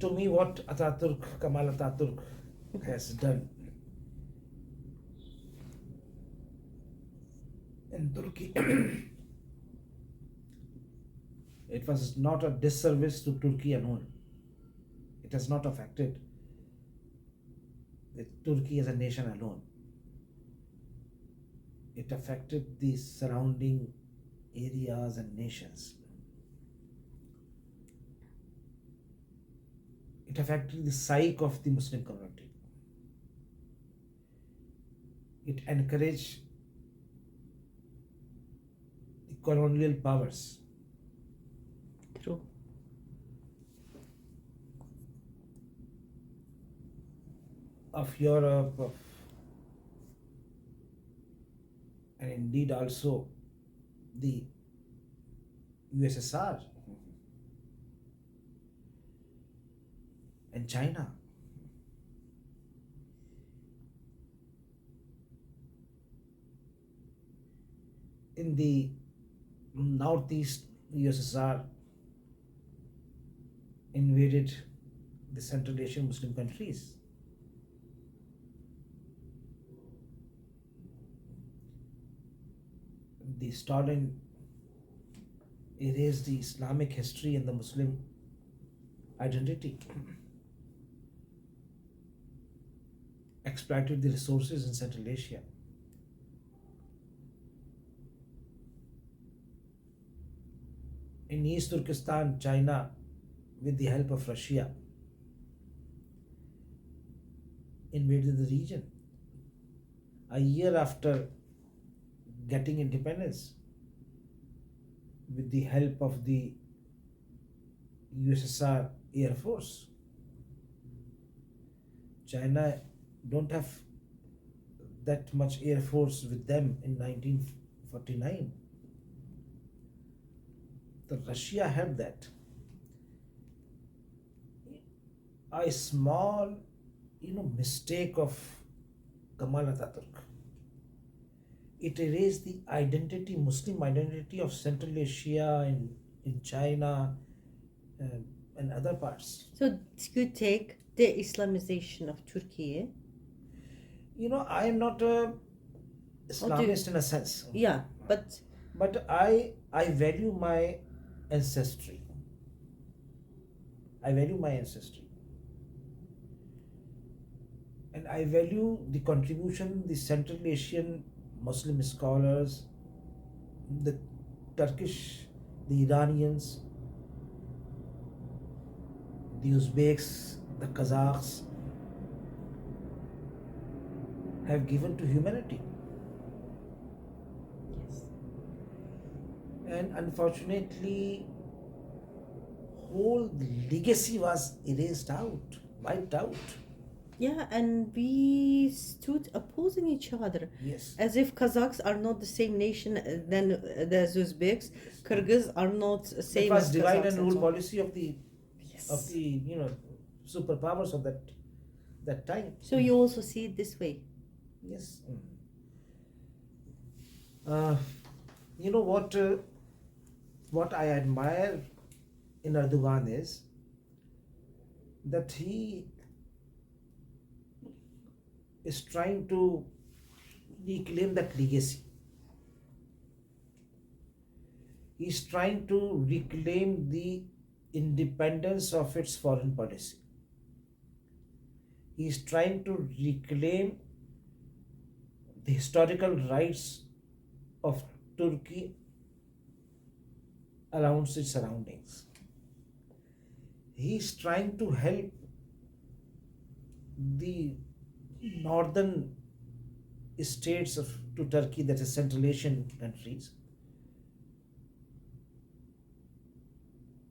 To me, what Kamal Atatürk has done in Turkey, it was not a disservice to Turkey alone. It has not affected Turkey as a nation alone. It affected the surrounding areas and nations. It affected the psyche of the Muslim community. It encouraged the colonial powers True. of Europe and indeed also the USSR and China. In the northeast, USSR invaded the Central Asian Muslim countries. The Stalin erased the Islamic history and the Muslim identity, exploited the resources in Central Asia. In East Turkestan, China, with the help of Russia, invaded the region. A year after getting independence, with the help of the USSR Air Force, China don't have that much Air Force with them in 1949. The Russia had that. A small, mistake of Kamal Atatürk. It erased the identity, Muslim identity of Central Asia in China and other parts. So you take the Islamization of Turkey. I am not a What do you- Islamist in a sense, Yeah, but but I value my ancestry. I value my ancestry. And I value the contribution the Central Asian Muslim scholars, the Turkish, the Iranians, the Uzbeks, the Kazakhs have given to humanity. yes. And unfortunately, whole legacy was erased out, wiped out. Yeah, and we stood opposing each other Yes. as if Kazakhs are not the same nation than the Uzbeks. Kyrgyz are not It same was as divide Kazakhs and and rule so on. policy of the Yes. superpowers of that time. So you also see it this way. Yes. You know what I admire in Erdogan is that he is trying to reclaim that legacy. He's trying to reclaim the independence of its foreign policy. He's trying to reclaim the historical rights of Turkey around its surroundings. He's trying to help the northern states to Turkey, that is Central Asian countries,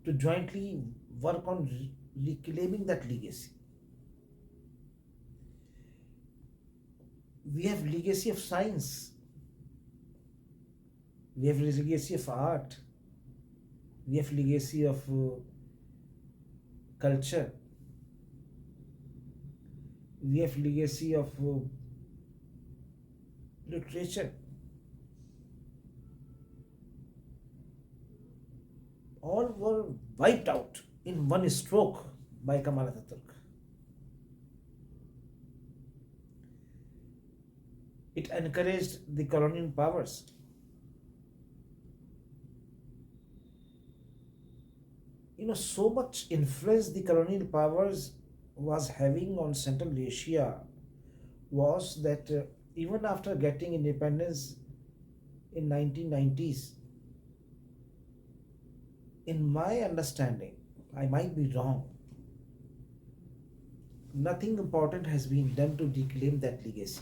to jointly work on reclaiming that legacy. We have legacy of science, we have legacy of art, we have legacy of culture, we have legacy of literature. All were wiped out in one stroke by Kemal Atatürk. It encouraged the colonial powers. So much influence the colonial powers was having on Central Asia was that even after getting independence in 1990s, in my understanding, I might be wrong, nothing important has been done to reclaim that legacy.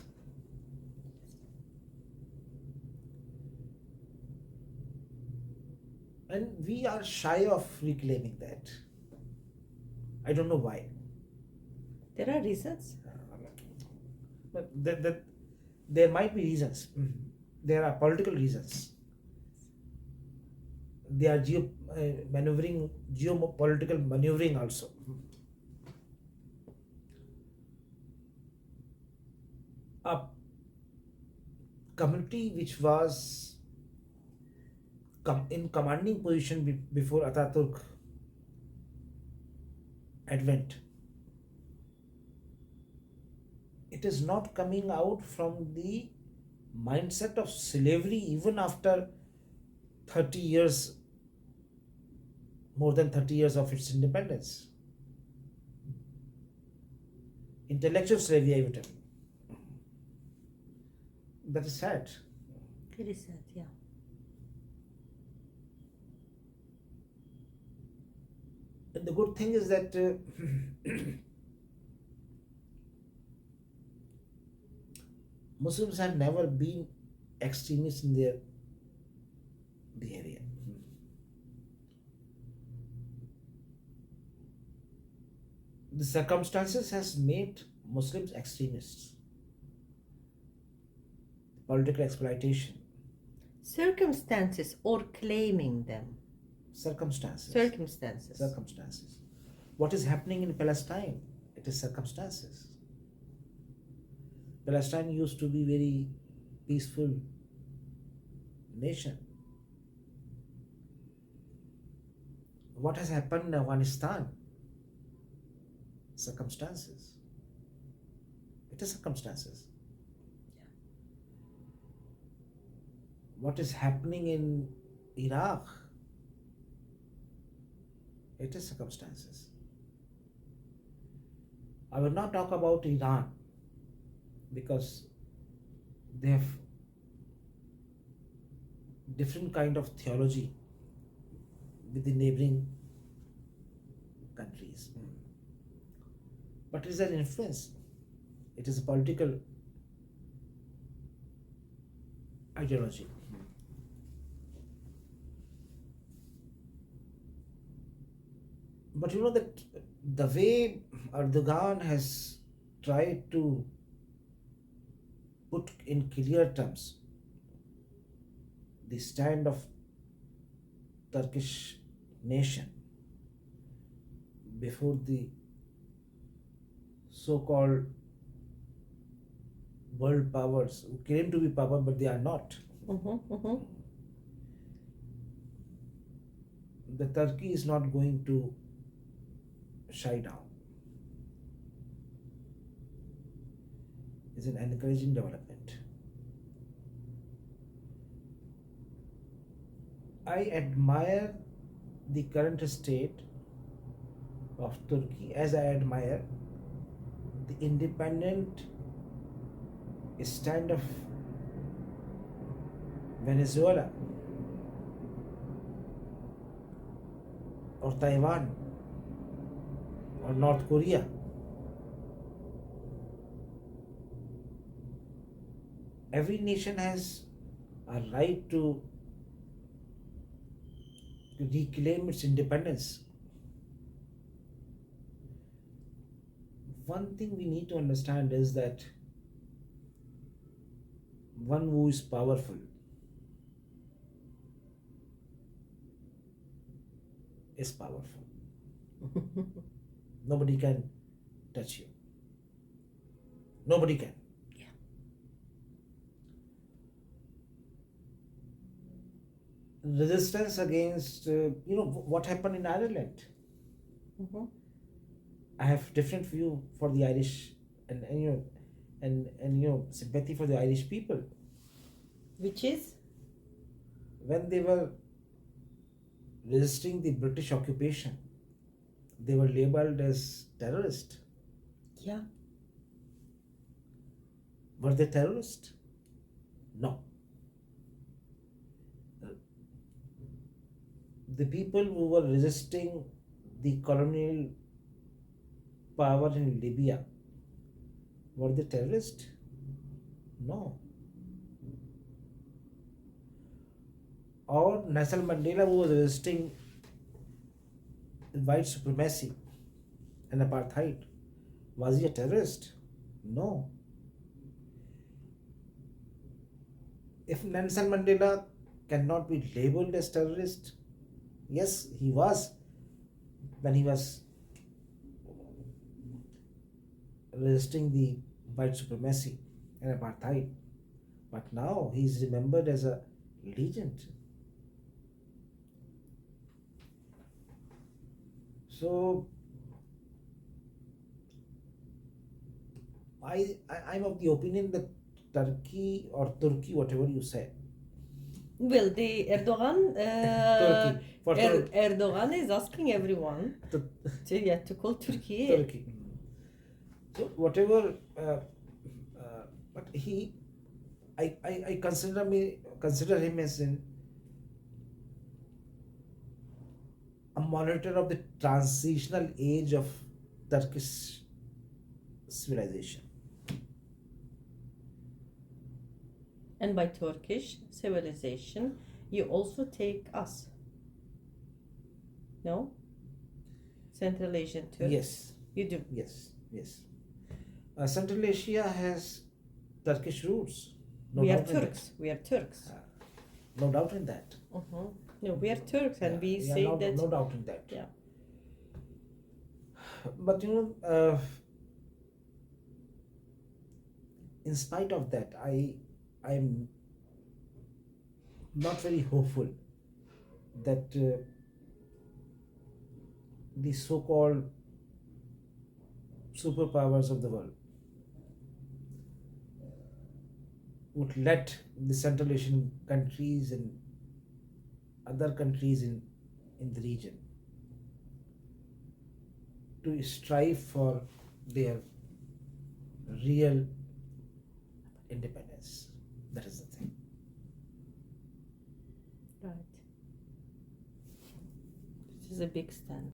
And we are shy of reclaiming that. I don't know why. There are reasons. But there might be reasons. There are political reasons. They are geopolitical maneuvering also. A community which was in commanding position before Atatürk advent, it is not coming out from the mindset of slavery even after 30 years, more than 30 years of its independence. Intellectual slavery, I would tell. That is sad. Very sad, yeah. And the good thing is that Muslims have never been extremists in their behavior. The circumstances has made Muslims extremists. Political exploitation. Circumstances or claiming them? Circumstances. Circumstances. What is happening in Palestine? It is circumstances. Palestine used to be very peaceful nation. What has happened in Afghanistan? Circumstances. It is circumstances. What is happening in Iraq? It is circumstances. I will not talk about Iran because they have different kind of theology with the neighboring countries. But it is an influence. It is a political ideology. But you know that the way Erdoğan has tried to put in clear terms the stand of Turkish nation before the so-called world powers who claim to be power but they are not. The Turkey is not going to shy down. It's an encouraging development. I admire the current state of Turkey as I admire the independent stand of Venezuela or Taiwan or North Korea. Every nation has a right to reclaim its independence. One thing we need to understand is that one who is powerful is powerful. Nobody can touch you. Nobody can. Yeah. Resistance against, what happened in Ireland. I have different view for the Irish, and sympathy for the Irish people. Which is? When they were resisting the British occupation, they were labeled as terrorists. Yeah. Were they terrorists? No. The people who were resisting the colonial power in Libya, were they terrorists? No. Or Nelson Mandela, who was resisting white supremacy and apartheid, was he a terrorist? No. If Nelson Mandela cannot be labeled as terrorist, yes, he was when he was resisting the white supremacy and apartheid. But now he is remembered as a legend. So I'm of the opinion that Turkey or Turkey, whatever you say, Well, the Erdogan, Turkey for Erdogan is asking everyone to call Turkey. Turkey. So whatever, but I consider him as a monitor of the transitional age of Turkish civilization. And by Turkish civilization, you also take us. No? Central Asian Turks. Yes, You do. yes. Central Asia has Turkish roots. No We are doubt in that. Turks. We are Turks. No doubt in that. No, we are Turks, and we Yeah, say no, that. no doubt in that. Yeah. But in spite of that, I'm not very hopeful that the so-called superpowers of the world would let the Central Asian countries and other countries in the region to strive for their real independence. That is the thing. Right. This is a big stand.